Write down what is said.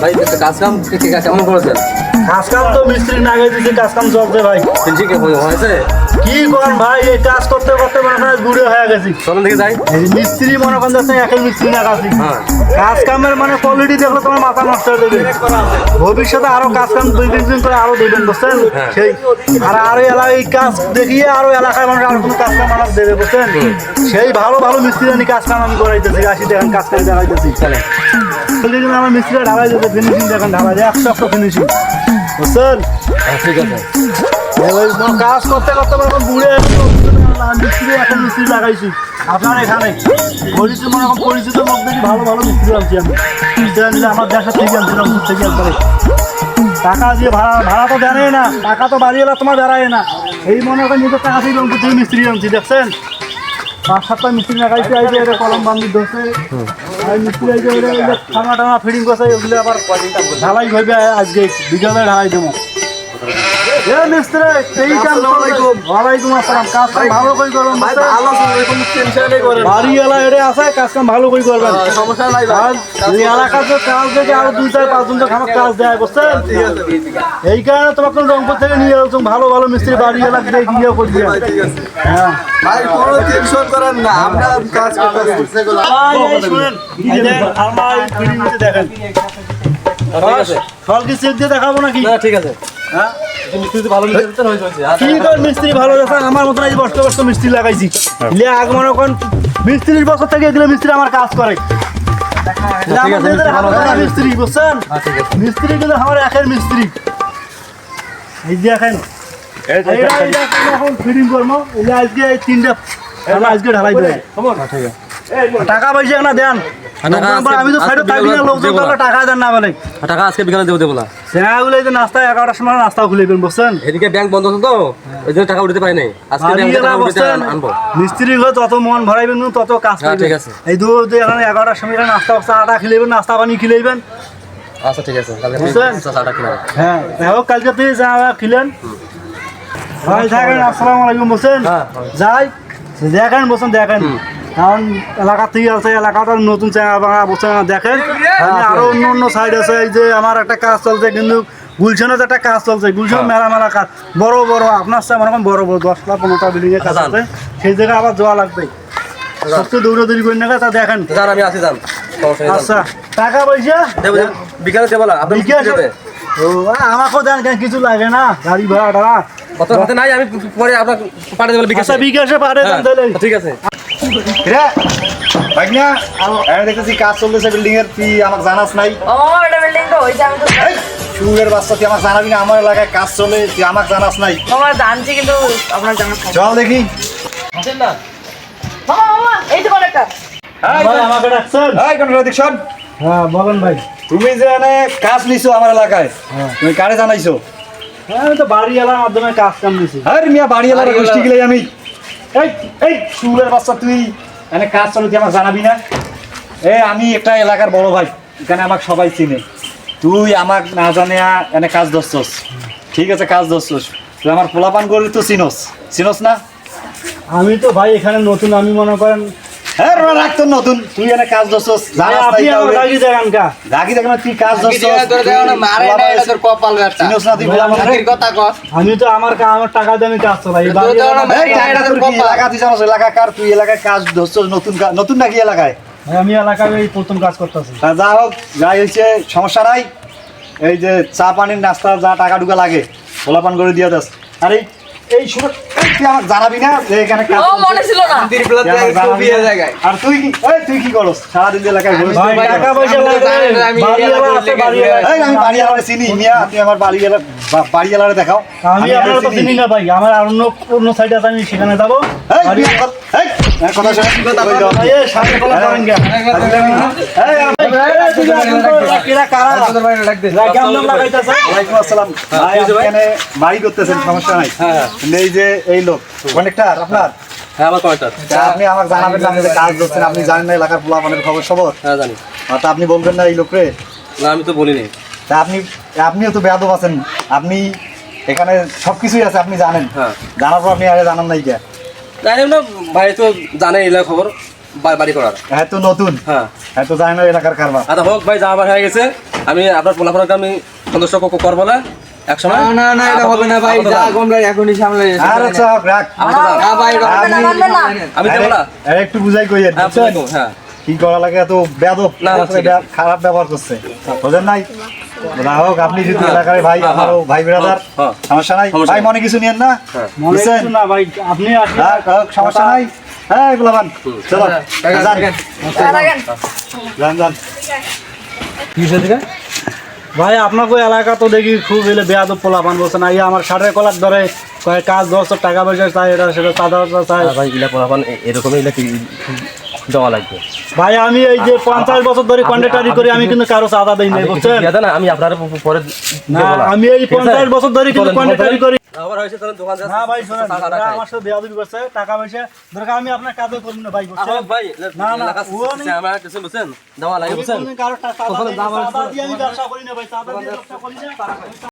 ভাই কাজ কাম কেমন করেছেন? কাজ কাম তো মিস্ত্রি না গেছে, কাজ কাম চলছে ভাই। ফিনিশিং হয়েছে? কি করেন ভাই, এই কাজ করতে করতে মনে করেন বুড়ো হয়ে গেছি। চলেন দেখে যাই। এই মিস্ত্রি মনে করেন যাচ্ছে একের মিস্ত্রি না কাছি। হ্যাঁ, কাজ কামের মানে কোয়ালিটি দেখলে তোমার মাথা নষ্ট হয়ে যাবে। ভবিষ্যতে আরো কাজ কাম 2-3 দিন করে আরো দেবেন, বুঝছেন? হ্যাঁ। সেই আর আরো এলাকায় কাজ দেখিয়ে আরো এলাকায় মানুষ আর কোনো কাজ কাম আমার দেবে, বুঝছেন? সেই ভালো ভালো মিস্ত্রি আনি কাজ কাম আমি করাইতেছি, আসি দেখেন কাজ করে দেখাইতেছি। আমার মিস্ত্রিরা ঢালাই দিতে ফিনিশিং দেখেন, ঢালাই দেয় 100 ফিনিশিং, বুঝছেন? ঠিক আছে। কাজ করতে করতে বুড়ে মিস্ত্রি এখন মিস্ত্রি লাগাইছি আপনার এখানে পরিচিত মনে এখন পরিচিত লোক দেখি ভালো ভালো মিস্ত্রি আনছি আমি। মিস্ত্রি আনলে আমার দেশের থেকে আনছিলাম, দূর থেকে একবারে টাকা দিয়ে ভাড়া তো দেয় না, টাকা তো বাড়িয়ে তোমার বেড়ায় না। এই মনে করেন নিজের টাকা থেকে রংপুর থেকে মিস্ত্রি আনছি, দেখছেন? 5-7টা মিস্ত্রি লাগাইছি, এই যে এটা কলম বান্ধি ধরছে, আর মিস্ত্রি এই যে ঠান্ডা টানা ফিটিং করছে, ওগুলো আবার ঢালাই হইবে আজকে বিকালে ঢালাই দেবো। ওয়ালাইকুম আসসালাম। কাজ কাম ভালো করে করবেন, বাড়িওয়ালা এটা আছে, কাজ কাম ভালো করে করবেন। সমস্যা নাই ভাই। এলাকার যে কাজ দেখে আরো 2-4-5 জন তো খারাপ কাজ দেয়, বুঝছেন? এই কারণে তোমাকে রংপুর থেকে নিয়ে আসুন ভালো ভালো মিস্ত্রি, বাড়িওয়ালা দিয়ে গিয়ে করবে। হ্যাঁ ভাই কোনো টেনশন করেন না, আমরা কাজ করতেছি। আমার ফিটিং হচ্ছে দেখেন, ফল কি চেক দিয়ে দেখাবো নাকি? না ঠিক আছে। হ্যাঁ মিস্ত্রি ভালো মিস্ত্রি হয়েছে। ঠিক আছে, মিস্ত্রি ভালো আছে, আমার মতন এই বস্তা বস্তা মিস্ত্রি লাগাইছি। আগে মনে করেন 20-30 বছর থেকে এগুলো মিস্ত্রি আমার কাজ করে। মিস্ত্রি বুঝছেন, মিস্ত্রি কিন্তু আমার একের মিস্ত্রি। এই দেখেন এখন ফিটিং করবো, আজকে এই 3টা আজকে ঢালাই দেবো। টাকা পয়সা না দেন, আমি তো সাইডে থাকি না, লোকজন টাকা দেন না বলে। টাকা আজকে বিকালে দেবো দেবো না। সেগুলো যে নাস্তা 11টার সময় নাস্তাও খুলে দেবেন, বুঝছেন? এদিকে ব্যাংক বন্ধ আছে তো, ওই জন্য টাকা উঠতে পারি নাই। আজকে আনবো। মিস্ত্রি ঘর তত মন ভরাইবেন তত কাজ করবেন। ঠিক আছে। এই দূর দিয়ে এখানে 11টার সময় নাস্তা আটা খিলাইবেন, নাস্তা পানি খিলাইবেন। আচ্ছা ঠিক আছে, কালকে বুঝছেন? চাটা কিনা। হ্যাঁ দেখো, কালকে তুই যা খিলেন ভাই থাকেন। আসসালামু আলাইকুম, বলছেন? যাই দেখেন, বলছেন দেখেন, কারণ এলাকা থেকে আছে, এলাকাটা নতুন বলছেন দেখেন। আরো অন্য অন্য সাইড আছে, এই যে আমার একটা কাজ চলছে, কিন্তু গুলশানের একটা কাজ চলছে, গুলশান মেলা মেলা কাজ বড় বড়, আপনার সাথে আমার বড় বড় 10টা 15টা বিল্ডিং এর কাজ আছে, সেই জায়গায় আবার যাওয়া লাগবে। সবচেয়ে দৌড়াদৌড়ি করে না, তা দেখেন। আমি আসি যান। আচ্ছা, টাকা পয়সা বিকালে দেবো না, আপনি ও আমাকেও দেন, কেন কিছু লাগে না, গাড়ি ভাড়া টাড়া কত হাতে নাই, আমি পরে আপনার পাঠিয়ে দেবো বিকাশে। আচ্ছা বিকাশে পাঠিয়ে দেন তাহলে। ঠিক আছে। দেখতেছি কাজ চলতেছে বিল্ডিং এর, তুই আমাকে জানাস নাই? এটা বিল্ডিং তো হইছে, আমি তো শুয়ের বাচ্চা, তুই আমাকে জানাবি না? আমার এলাকায় কাজ চলে, তুই আমাকে জানাস নাই? আমার জানছি, কিন্তু আপনার জানা থাকে চল দেখি। না। মামা এই তো কলেক্টর। ভাই আমাকে ডাকছেন? হ্যাঁ বলেন ভাই। তুমি যে কাজ নিছো আমার এলাকায়, তুমি কারে জানাইছো? আমি তো বাড়িওয়ালার মাধ্যমে কাজ কাম নিছি। আরে মিয়া, বাড়িওয়ালার গোষ্ঠী গেলে আমি এই এই শুয়ের বাচ্চা, তুই এনে কাজ চলে, তুই আমাকে জানাবি না? আমি একটা এলাকার বড় ভাই, এখানে আমাকে সবাই চিনে। তুই আমাকে না জানিয়া এনে কাজ ধরছস, ঠিক আছে কাজ ধরছস, তুই আমার পোলাপান করলি তো চিনস না? আমি তো ভাই এখানে নতুন, আমি মনে করেন হ্যাঁ রাখতো নতুন, তুই এনে কাজ ধরছস, আপনি আমার গাড়ি দেখান কা রাখি দেখ না, তুই কাজ ধরছস, চিনস না তুই পোলাপান? আমি তো আমার টাকা দিয়ে আমি কাজ চলাই। এলাকা তুই জানোস, এলাকা কার? তুই এলাকায় কাজ ধরছস, নতুন নাকি এলাকায়? আমি এলাকায় এই প্রথম কাজ করতেছি। যা হোক, যাই হয়েছে সমস্যা নাই। এই যে চা পানির নাস্তা যা টাকা টুকা লাগে পোলাপান করে দিয়ে দাস। আর এই সময় তুই আমাকে জানাবি না যে এখানে কাজ ও মনে ছিল না। আর তুই কি করস সারাদিন এলাকায়? ভাই টাকা পয়সা লাগে, বাড়িওয়ালা আছে, বাড়িওয়ালা। আমি বাড়িওয়ালা চিনি মিয়া, তুই আমার বাড়িওয়ালারে দেখাও। আমি আপনার তো চিনি না ভাই, আমার আর অন্য সাইডে আছে, আমি সেখানে যাবো। কথা শোন, ভাই এই সামনে বলা করেন কে? ওয়ালাইকুম আসসালাম। ভাই এখানে বাড়ি করতেছেন, সমস্যা নাই। কিন্তু এই যে এই লোক কনেক্টর আপনার, হ্যাঁ আমার কয়টা? আপনি আমাকে জানাবেন না, আপনি যে কাজ করছেন, আপনি জানেন না এলাকার পোলাপানের খবর সবর? হ্যাঁ জানি। তা আপনি বলবেন না এই লোকরে? না আমি তো বলিনি। তা আপনিও তো বেয়াদব আছেন, আপনি এখানে সবকিছুই আছে, আপনি জানেন। হ্যাঁ জানার পর আপনি আরে জানান নাই কে? জানি না ভাই, তো জানে এলাকা খবর বাড়ি করার। হ্যাঁ তো নতুন, হ্যাঁ হ্যাঁ তো জানেন এলাকার কারবার। আচ্ছা হোক ভাই, যা আবার হয়ে গেছে আমি আপনার পোলাপানকে আমি সন্তুষ্ট করবো না এক সময়। না না এটা হবে না ভাই, যা আমরা এখনই সামলাই। আরে চক রাখ। না ভাই আমি দেবো না। আরে একটু বুঝাই কই হ্যাঁ বুঝাই দেবো, হ্যাঁ কি করা লাগে, এত বেয়াদব না, না, ঠিক আছে। খারাপ ব্যবহার করছে, বোঝেন নাই? না হোক, আপনি যদি এলাকার ভাই, আমারও ভাই ব্রাদার, হ্যাঁ। সমস্যা নাই সমস্যা ভাই, নাই। মনে কিছু নিয়েন না, মনে বুঝছেন? কিছু না ভাই, আপনি আসলে হ্যাঁ, হোক, সমস্যা নাই। হ্যাঁ গোলাবান, চলো যান যান যান। কি হয়েছে দিকে? ভাই আপনাকে এলাকা তো দেখি খুব এলে বেয়াদব পোলাপান বলছে না, আমার ষাটের কলার ধরে কয়েক কাজ 10 টাকা পয়সা চাই, এটা সেটা চাঁদা চাই। ভাই ইলা পোলাপান এরকমই ইলা দেওয়া লাগবে ভাই আমি এই যে 50 বছর ধরে কন্ট্রাক্টরি করি, আমি কিন্তু কারো চাঁদা দেই নাই, বুঝছেন? আমি আপনার পরে না আমি এই 50 বছর ধরে কিন্তু কন্ট্রাক্টরি করি। আবার হয়েছে তাহলে দোকান না ভাই শোনেন, আমার সাথে বেয়াদবি করছে, টাকা পয়সা দরকার, আমি আপনার কাজও করব না ভাই, বুঝছেন? ভাই না, না, এলাকা ও নেই। আমার কিছু বুঝছেন দেওয়া লাগে আমি বুঝছেন কোনোদিন কারো চাঁদা দিই না, চাঁদা দিয়ে আমি ব্যবসা করি না ভাই, চাঁদা দিয়ে ব্যবসা করি না।